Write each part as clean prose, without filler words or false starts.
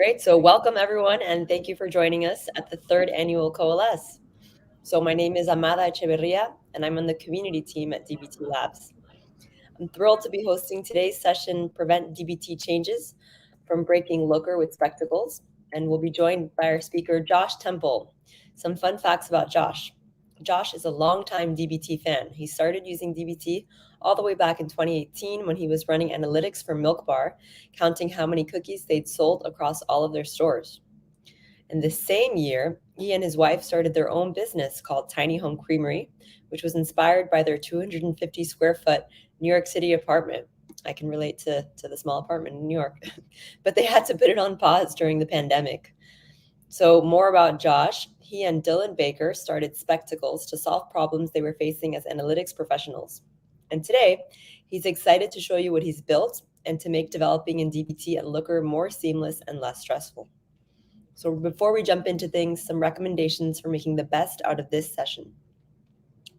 Great. So welcome everyone, and thank you for joining us at the third annual Coalesce. So my name is Amada Echeverria, and I'm on the community team at DBT Labs. I'm thrilled to be hosting today's session, Prevent DBT Changes from Breaking Looker with Spectacles, and we'll be joined by our speaker, Josh Temple. Some fun facts about Josh. Josh is a longtime DBT fan. He started using DBT all the way back in 2018 when he was running analytics for Milk Bar, counting how many cookies they'd sold across all of their stores. In the same year, he and his wife started their own business called Tiny Home Creamery, which was inspired by their 250 square foot New York City apartment. I can relate to the small apartment in New York, but they had to put it on pause during the pandemic. So, more about Josh. He and Dylan Baker started Spectacles to solve problems they were facing as analytics professionals. And today, he's excited to show you what he's built and to make developing in DBT and Looker more seamless and less stressful. So, before we jump into things, some recommendations for making the best out of this session.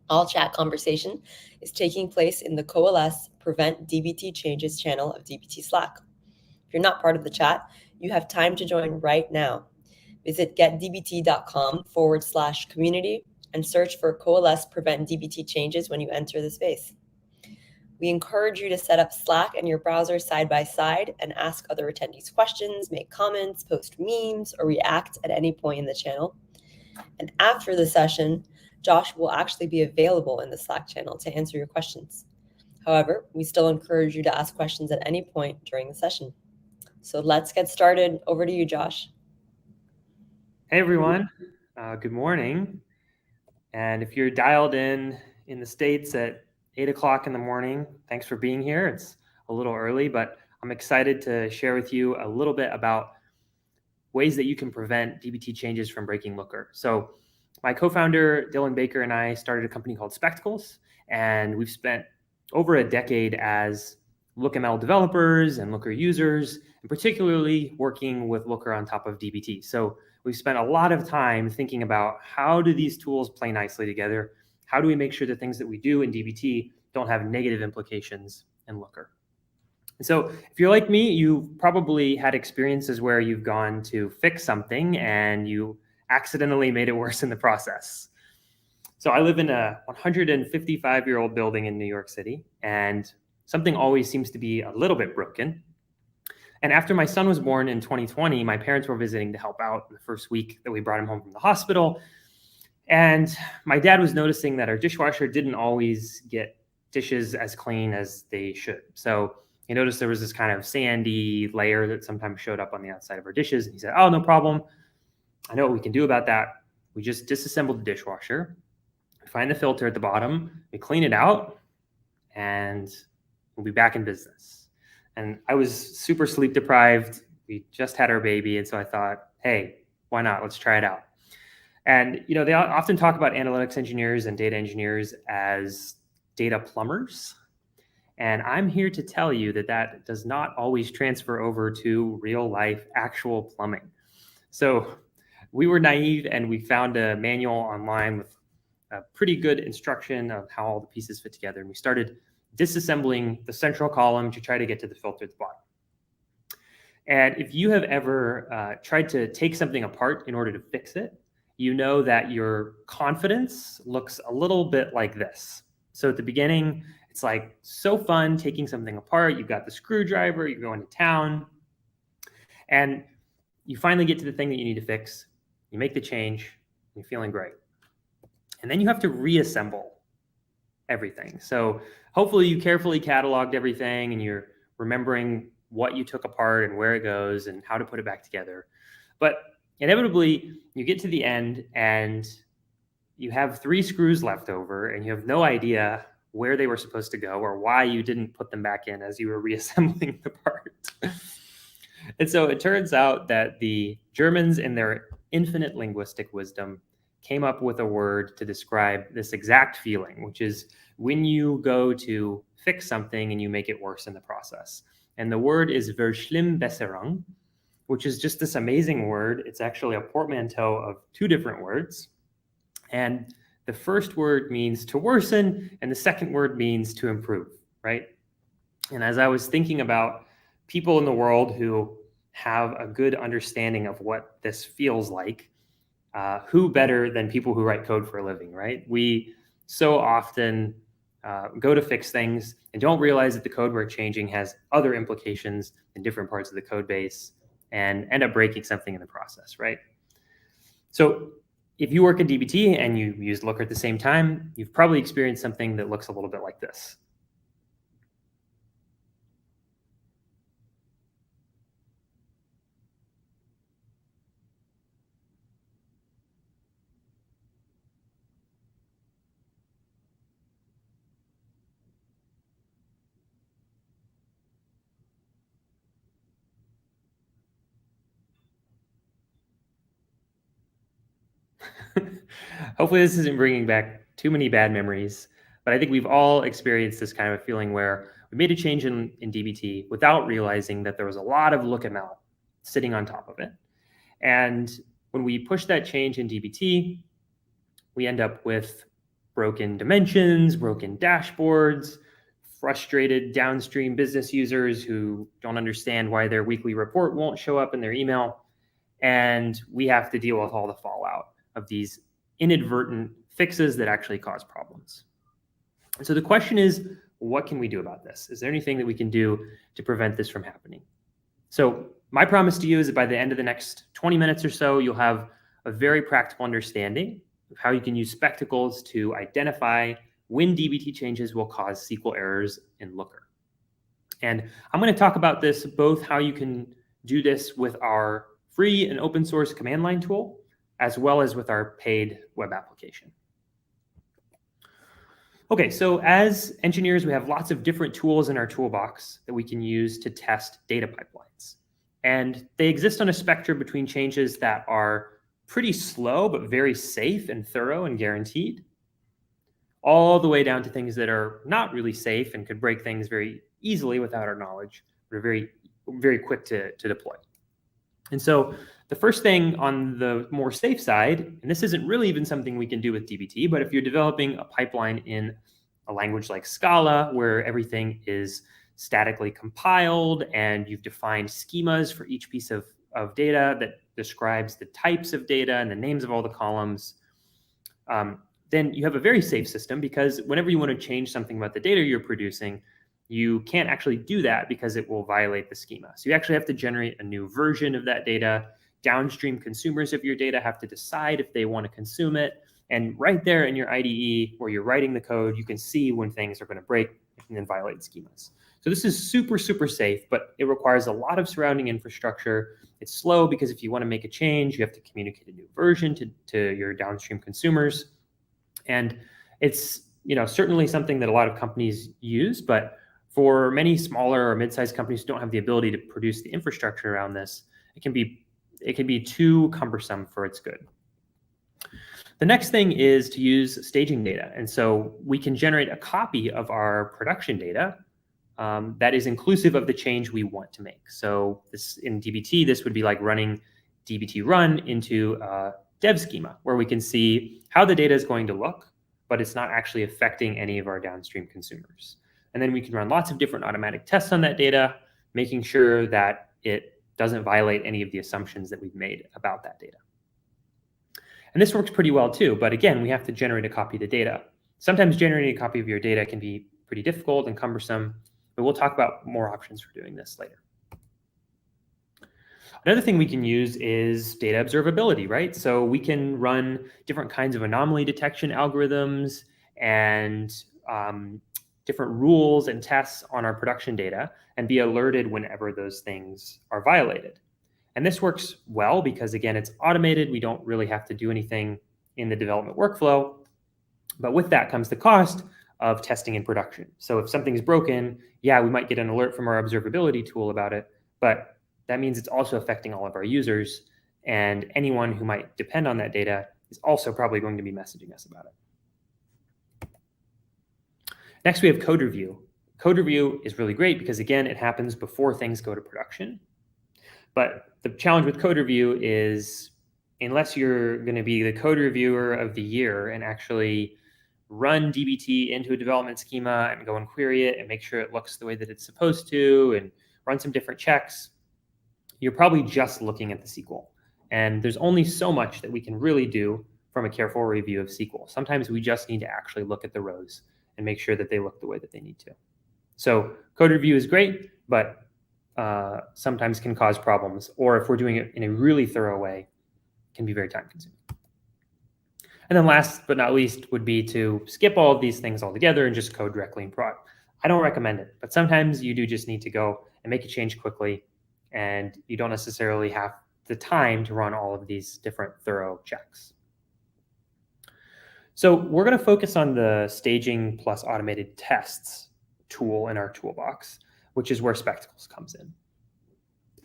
All chat conversation is taking place in the Coalesce Prevent DBT Changes channel of DBT Slack. If you're not part of the chat, you have time to join right now. Visit getdbt.com/community and search for Coalesce Prevent DBT Changes when you enter the space. We encourage you to set up Slack and your browser side by side and ask other attendees questions, make comments, post memes, or react at any point in the channel. And after the session, Josh will actually be available in the Slack channel to answer your questions. However, we still encourage you to ask questions at any point during the session. So let's get started. Over to you, Josh. Hey everyone, good morning. And if you're dialed in the States at 8 o'clock in the morning, thanks for being here. It's a little early, but I'm excited to share with you a little bit about ways that you can prevent DBT changes from breaking Looker. So my co-founder, Dylan Baker, and I started a company called Spectacles, and we've spent over a decade as LookML developers and Looker users, and particularly working with Looker on top of DBT. So we've spent a lot of time thinking about how do these tools play nicely together? How do we make sure the things that we do in DBT don't have negative implications in Looker? And so if you're like me, you've probably had experiences where you've gone to fix something and you accidentally made it worse in the process. So I live in a 155-year-old building in New York City, and something always seems to be a little bit broken. And after my son was born in 2020, my parents were visiting to help out in the first week that we brought him home from the hospital. And my dad was noticing that our dishwasher didn't always get dishes as clean as they should. So he noticed there was this kind of sandy layer that sometimes showed up on the outside of our dishes. And he said, "Oh, no problem. I know what we can do about that. We just disassemble the dishwasher, we find the filter at the bottom, we clean it out, and we'll be back in business." And I was super sleep deprived. We just had our baby. And so I thought, hey, why not? Let's try it out. And, they often talk about analytics engineers and data engineers as data plumbers. And I'm here to tell you that that does not always transfer over to real life, actual plumbing. So we were naive and we found a manual online with a pretty good instruction of how all the pieces fit together. And we started disassembling the central column to try to get to the filter at the bottom. And if you have ever tried to take something apart in order to fix it, you know that your confidence looks a little bit like this. So at the beginning, it's like so fun taking something apart. You've got the screwdriver, you're going to town, and you finally get to the thing that you need to fix. You make the change, you're feeling great. And then you have to reassemble everything. So hopefully you carefully cataloged everything and you're remembering what you took apart and where it goes and how to put it back together. But inevitably you get to the end and you have 3 screws left over and you have no idea where they were supposed to go or why you didn't put them back in as you were reassembling the part. And so it turns out that the Germans, in their infinite linguistic wisdom, came up with a word to describe this exact feeling, which is when you go to fix something and you make it worse in the process. And the word is Verschlimmbesserung, which is just this amazing word. It's actually a portmanteau of 2 different words. And the first word means to worsen, and the second word means to improve, right? And as I was thinking about people in the world who have a good understanding of what this feels like, who better than people who write code for a living, right? We so often go to fix things and don't realize that the code we're changing has other implications in different parts of the code base and end up breaking something in the process, right? So if you work in DBT and you use Looker at the same time, you've probably experienced something that looks a little bit like this. Hopefully this isn't bringing back too many bad memories, but I think we've all experienced this kind of a feeling where we made a change in DBT without realizing that there was a lot of lookml sitting on top of it. And when we push that change in DBT, we end up with broken dimensions, broken dashboards, frustrated downstream business users who don't understand why their weekly report won't show up in their email. And we have to deal with all the fallout of these inadvertent fixes that actually cause problems. And so the question is, what can we do about this? Is there anything that we can do to prevent this from happening? So my promise to you is that by the end of the next 20 minutes or so, you'll have a very practical understanding of how you can use spectacles to identify when DBT changes will cause SQL errors in Looker. And I'm going to talk about this, both how you can do this with our free and open source command line tool, as well as with our paid web application. Okay, so as engineers, we have lots of different tools in our toolbox that we can use to test data pipelines. And they exist on a spectrum between changes that are pretty slow, but very safe and thorough and guaranteed, all the way down to things that are not really safe and could break things very easily without our knowledge, but are very, very quick to deploy. And so the first thing on the more safe side, and this isn't really even something we can do with DBT, but if you're developing a pipeline in a language like Scala, where everything is statically compiled and you've defined schemas for each piece of data that describes the types of data and the names of all the columns, then you have a very safe system, because whenever you want to change something about the data you're producing, you can't actually do that because it will violate the schema. So you actually have to generate a new version of that data. Downstream consumers of your data have to decide if they want to consume it. And right there in your IDE where you're writing the code, you can see when things are going to break and then violate schemas. So this is super, super safe, but it requires a lot of surrounding infrastructure. It's slow because if you want to make a change, you have to communicate a new version to your downstream consumers. And it's certainly something that a lot of companies use, but for many smaller or mid-sized companies who don't have the ability to produce the infrastructure around this, it can be too cumbersome for its good. The next thing is to use staging data. And so we can generate a copy of our production data that is inclusive of the change we want to make. So this in DBT, this would be like running DBT run into a dev schema, where we can see how the data is going to look, but it's not actually affecting any of our downstream consumers. And then we can run lots of different automatic tests on that data, making sure that it doesn't violate any of the assumptions that we've made about that data. And this works pretty well too, but again, we have to generate a copy of the data. Sometimes generating a copy of your data can be pretty difficult and cumbersome, but we'll talk about more options for doing this later. Another thing we can use is data observability, right? So we can run different kinds of anomaly detection algorithms and different rules and tests on our production data and be alerted whenever those things are violated. And this works well because, again, it's automated. We don't really have to do anything in the development workflow. But with that comes the cost of testing in production. So if something's broken, yeah, we might get an alert from our observability tool about it, but that means it's also affecting all of our users, and anyone who might depend on that data is also probably going to be messaging us about it. Next, we have code review. Code review is really great because, again, it happens before things go to production. But the challenge with code review is, unless you're going to be the code reviewer of the year and actually run DBT into a development schema and go and query it and make sure it looks the way that it's supposed to and run some different checks, you're probably just looking at the SQL. And there's only so much that we can really do from a careful review of SQL. Sometimes we just need to actually look at the rows and make sure that they look the way that they need to. So code review is great, but sometimes can cause problems. Or if we're doing it in a really thorough way, it can be very time consuming. And then last but not least would be to skip all of these things altogether and just code directly in prod. I don't recommend it, but sometimes you do just need to go and make a change quickly, and you don't necessarily have the time to run all of these different thorough checks. So we're going to focus on the staging plus automated tests tool in our toolbox, which is where Spectacles comes in.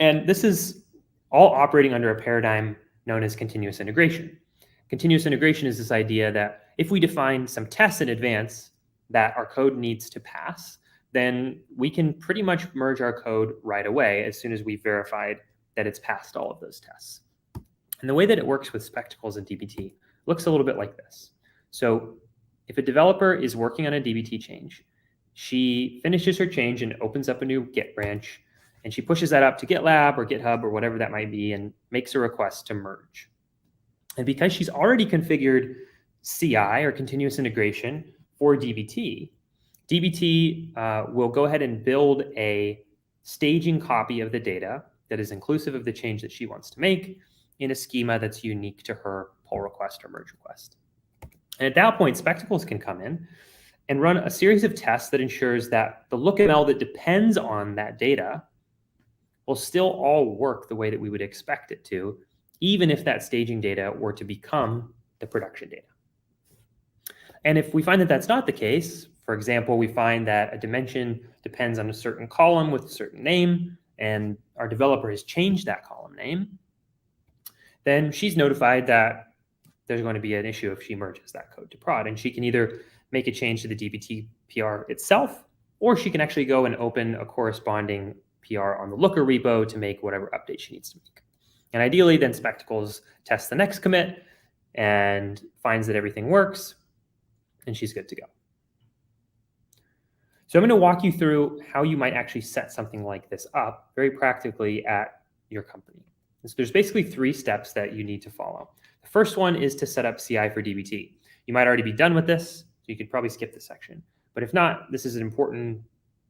And this is all operating under a paradigm known as continuous integration. Continuous integration is this idea that if we define some tests in advance that our code needs to pass, then we can pretty much merge our code right away as soon as we've verified that it's passed all of those tests. And the way that it works with Spectacles and DBT looks a little bit like this. So if a developer is working on a DBT change, she finishes her change and opens up a new Git branch, and she pushes that up to GitLab or GitHub or whatever that might be and makes a request to merge. And because she's already configured CI or continuous integration for DBT, DBT will go ahead and build a staging copy of the data that is inclusive of the change that she wants to make in a schema that's unique to her pull request or merge request. And at that point, Spectacles can come in and run a series of tests that ensures that the lookml that depends on that data will still all work the way that we would expect it to, even if that staging data were to become the production data. And if we find that that's not the case, for example, we find that a dimension depends on a certain column with a certain name, and our developer has changed that column name, then she's notified that there's going to be an issue if she merges that code to prod. And she can either make a change to the DBT PR itself, or she can actually go and open a corresponding PR on the Looker repo to make whatever update she needs to make. And ideally, then Spectacles tests the next commit and finds that everything works, and she's good to go. So I'm going to walk you through how you might actually set something like this up very practically at your company. So there's basically 3 steps that you need to follow. The first one is to set up CI for DBT. You might already be done with this, so you could probably skip this section. But if not, this is an important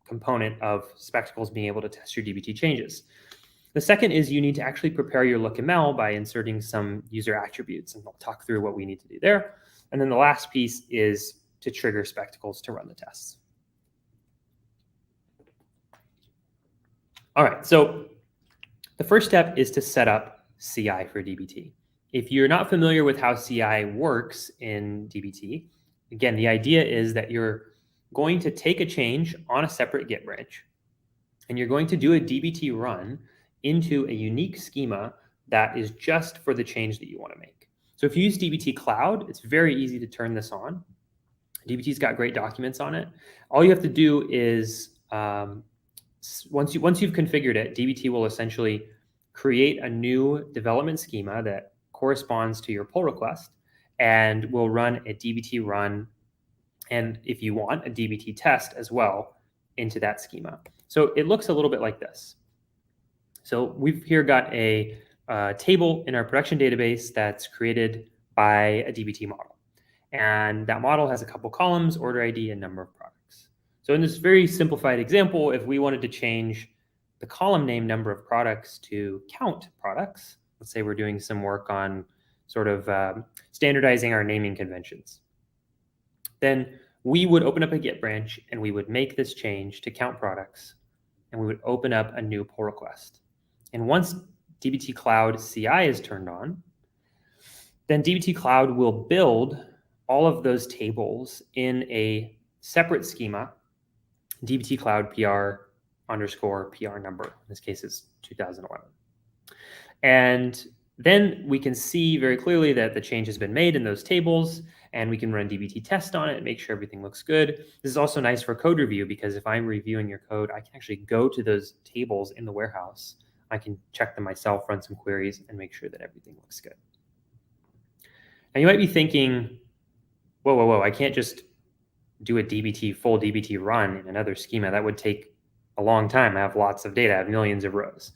component of Spectacles being able to test your DBT changes. The second is you need to actually prepare your lookml by inserting some user attributes, and I'll talk through what we need to do there. And then the last piece is to trigger Spectacles to run the tests. All right, so the first step is to set up CI for DBT. If you're not familiar with how CI works in DBT, again, the idea is that you're going to take a change on a separate Git branch, and you're going to do a DBT run into a unique schema that is just for the change that you want to make. So if you use DBT Cloud, it's very easy to turn this on. DBT's got great documents on it. All you have to do is, once you've configured it, DBT will essentially create a new development schema that corresponds to your pull request, and will run a DBT run, and if you want, a DBT test as well into that schema. So it looks a little bit like this. So we've here got a table in our production database that's created by a DBT model. And that model has a couple columns, order ID, and number of products. So in this very simplified example, if we wanted to change the column name number of products to count products, let's say we're doing some work on sort of standardizing our naming conventions, then we would open up a Git branch and we would make this change to count products, and we would open up a new pull request. And once DBT Cloud CI is turned on, then DBT Cloud will build all of those tables in a separate schema, DBT Cloud PR underscore PR number. In this case, it's 2011. And then we can see very clearly that the change has been made in those tables, and we can run DBT test on it and make sure everything looks good. This is also nice for code review, because if I'm reviewing your code, I can actually go to those tables in the warehouse. I can check them myself, run some queries, and make sure that everything looks good. And you might be thinking, whoa, I can't just do a full DBT run in another schema. That would take a long time. I have lots of data. I have millions of rows.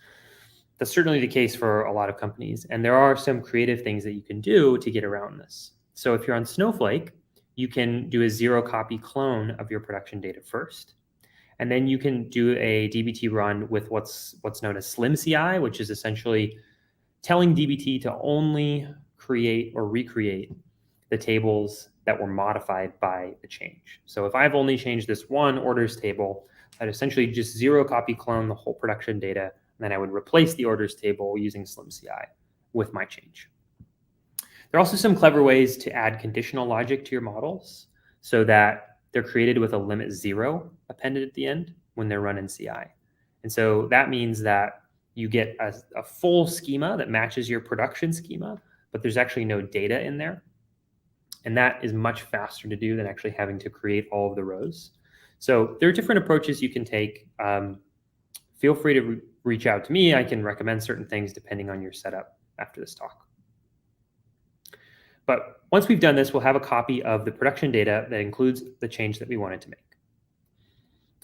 That's certainly the case for a lot of companies. And there are some creative things that you can do to get around this. So if you're on Snowflake, you can do a zero copy clone of your production data first. And then you can do a dbt run with what's known as Slim CI, which is essentially telling dbt to only create or recreate the tables that were modified by the change. So if I've only changed this one orders table, I'd essentially just zero copy clone the whole production data, and then I would replace the orders table using Slim CI with my change. There are also some clever ways to add conditional logic to your models so that they're created with a limit 0 appended at the end when they're run in CI. And so that means that you get a full schema that matches your production schema, but there's actually no data in there. And that is much faster to do than actually having to create all of the rows. So there are different approaches you can take. Feel free to reach out to me. I can recommend certain things depending on your setup after this talk. But once we've done this, we'll have a copy of the production data that includes the change that we wanted to make.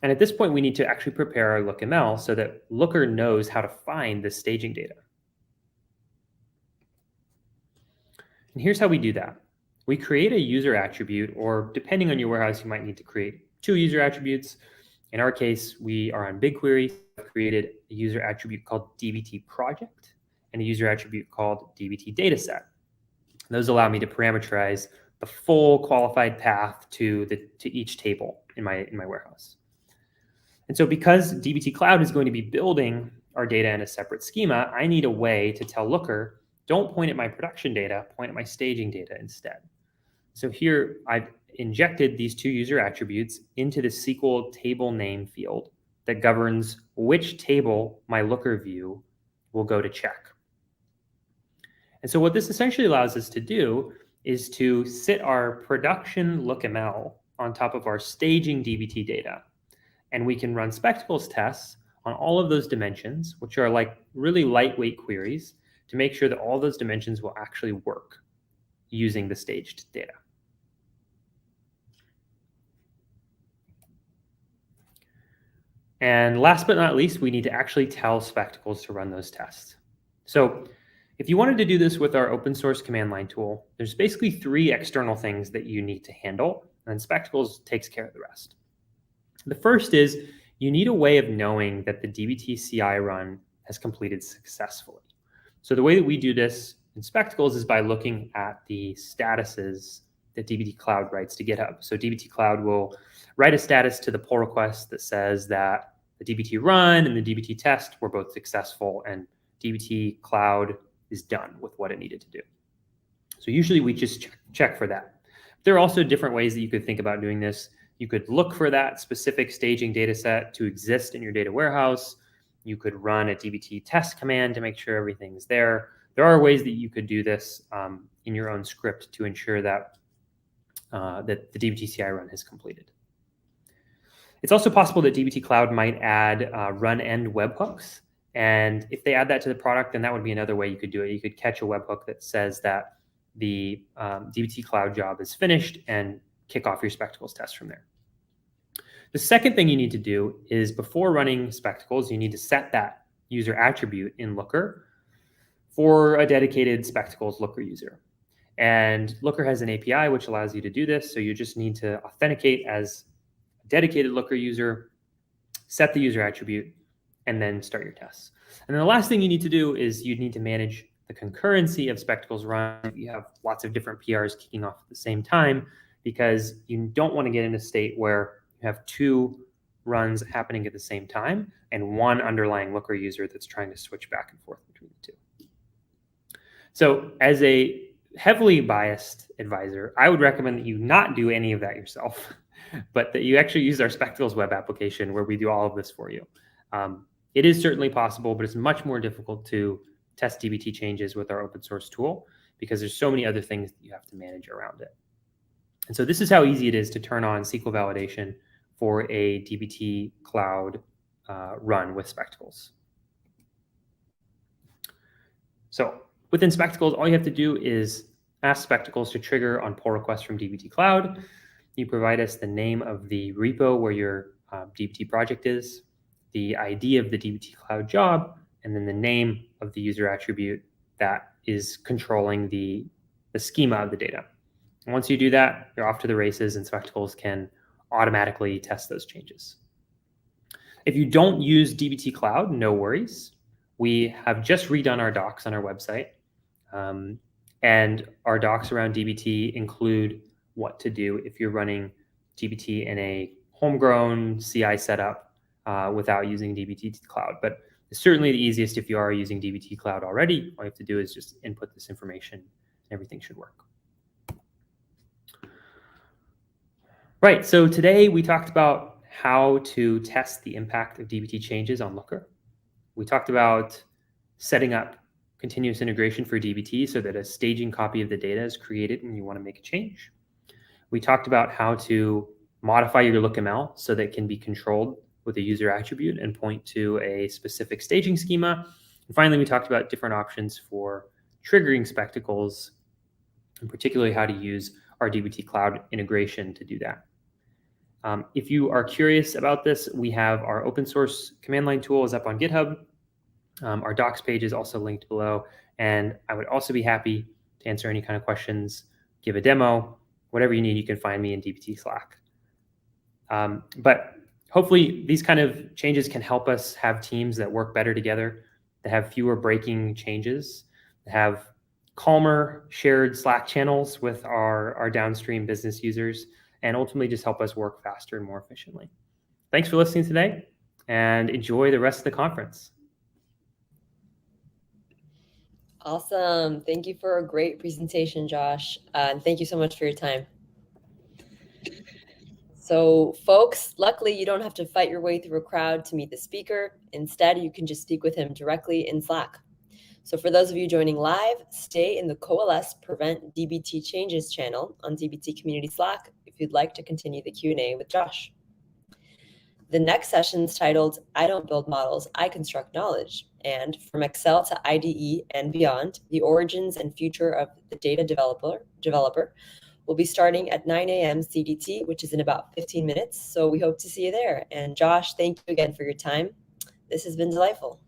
And at this point, we need to actually prepare our lookML so that Looker knows how to find the staging data. And here's how we do that. We create a user attribute, or depending on your warehouse, you might need to create 2 user attributes. In our case, we are on BigQuery. I've created a user attribute called dbt project and a user attribute called dbt dataset. Those allow me to parameterize the full qualified path to each table in my warehouse. And so because dbt Cloud is going to be building our data in a separate schema, I need a way to tell Looker, don't point at my production data, point at my staging data instead. So here I've injected these 2 user attributes into the SQL table name field that governs which table my Looker view will go to check. And so what this essentially allows us to do is to sit our production lookML on top of our staging dbt data. And we can run spectacles tests on all of those dimensions, which are like really lightweight queries, to make sure that all those dimensions will actually work using the staged data. And last but not least, we need to actually tell spectacles to run those tests. So if you wanted to do this with our open source command line tool, there's basically 3 external things that you need to handle, and spectacles takes care of the rest. The first is you need a way of knowing that the dbt CI run has completed successfully. So the way that we do this in Spectacles is by looking at the statuses that dbt Cloud writes to GitHub. So dbt Cloud will write a status to the pull request that says that the dbt run and the dbt test were both successful, and dbt Cloud is done with what it needed to do. So usually we just check for that. There are also different ways that you could think about doing this. You could look for that specific staging data set to exist in your data warehouse. You could run a dbt test command to make sure everything's there. There are ways that you could do this in your own script to ensure that, that the dbt CI run is completed. It's also possible that dbt Cloud might add run end webhooks. And if they add that to the product, then that would be another way you could do it. You could catch a webhook that says that the dbt Cloud job is finished and kick off your Spectacles test from there. The second thing you need to do is before running Spectacles, you need to set that user attribute in Looker for a dedicated Spectacles Looker user. And Looker has an API which allows you to do this. So you just need to authenticate as a dedicated Looker user, set the user attribute, and then start your tests. And then the last thing you need to do is you need to manage the concurrency of Spectacles run. You have lots of different PRs kicking off at the same time, because you don't want to get in a state where you have 2 runs happening at the same time and one underlying Looker user that's trying to switch back and forth between the 2. So as a heavily biased advisor, I would recommend that you not do any of that yourself, but that you actually use our Spectacles web application where we do all of this for you. It is certainly possible, but it's much more difficult to test dbt changes with our open source tool because there's so many other things that you have to manage around it. And so this is how easy it is to turn on SQL validation for a dbt Cloud run with Spectacles. So within Spectacles, all you have to do is ask Spectacles to trigger on pull requests from dbt Cloud. You provide us the name of the repo where your dbt project is, the ID of the dbt Cloud job, and then the name of the user attribute that is controlling the schema of the data. And once you do that, you're off to the races, and Spectacles can automatically test those changes. If you don't use dbt Cloud, no worries. We have just redone our docs on our website. And our docs around dbt include what to do if you're running dbt in a homegrown CI setup without using dbt Cloud. But it's certainly the easiest if you are using dbt Cloud already. All you have to do is just input this information, and everything should work. Right, so today we talked about how to test the impact of dbt changes on Looker. We talked about setting up continuous integration for dbt so that a staging copy of the data is created when you want to make a change. We talked about how to modify your lookML so that it can be controlled with a user attribute and point to a specific staging schema. And finally, we talked about different options for triggering Spectacles, and particularly how to use our dbt Cloud integration to do that. If you are curious about this, we have our open source command line tool is up on GitHub. Our docs page is also linked below, and I would also be happy to answer any kind of questions, give a demo, whatever you need. You can find me in dbt Slack. But hopefully these kind of changes can help us have teams that work better together, that have fewer breaking changes, that have calmer shared Slack channels with our downstream business users, and ultimately just help us work faster and more efficiently. Thanks for listening today, and enjoy the rest of the conference. Awesome. Thank you for a great presentation, Josh. And thank you so much for your time. So folks, luckily you don't have to fight your way through a crowd to meet the speaker. Instead, you can just speak with him directly in Slack. So for those of you joining live, stay in the Coalesce Prevent dbt Changes channel on dbt Community Slack if you'd like to continue the Q&A with Josh. The next session is titled, I don't build models, I construct knowledge. And from Excel to IDE and beyond, the origins and future of the data developer will be starting at 9 a.m. CDT, which is in about 15 minutes. So we hope to see you there. And Josh, thank you again for your time. This has been delightful.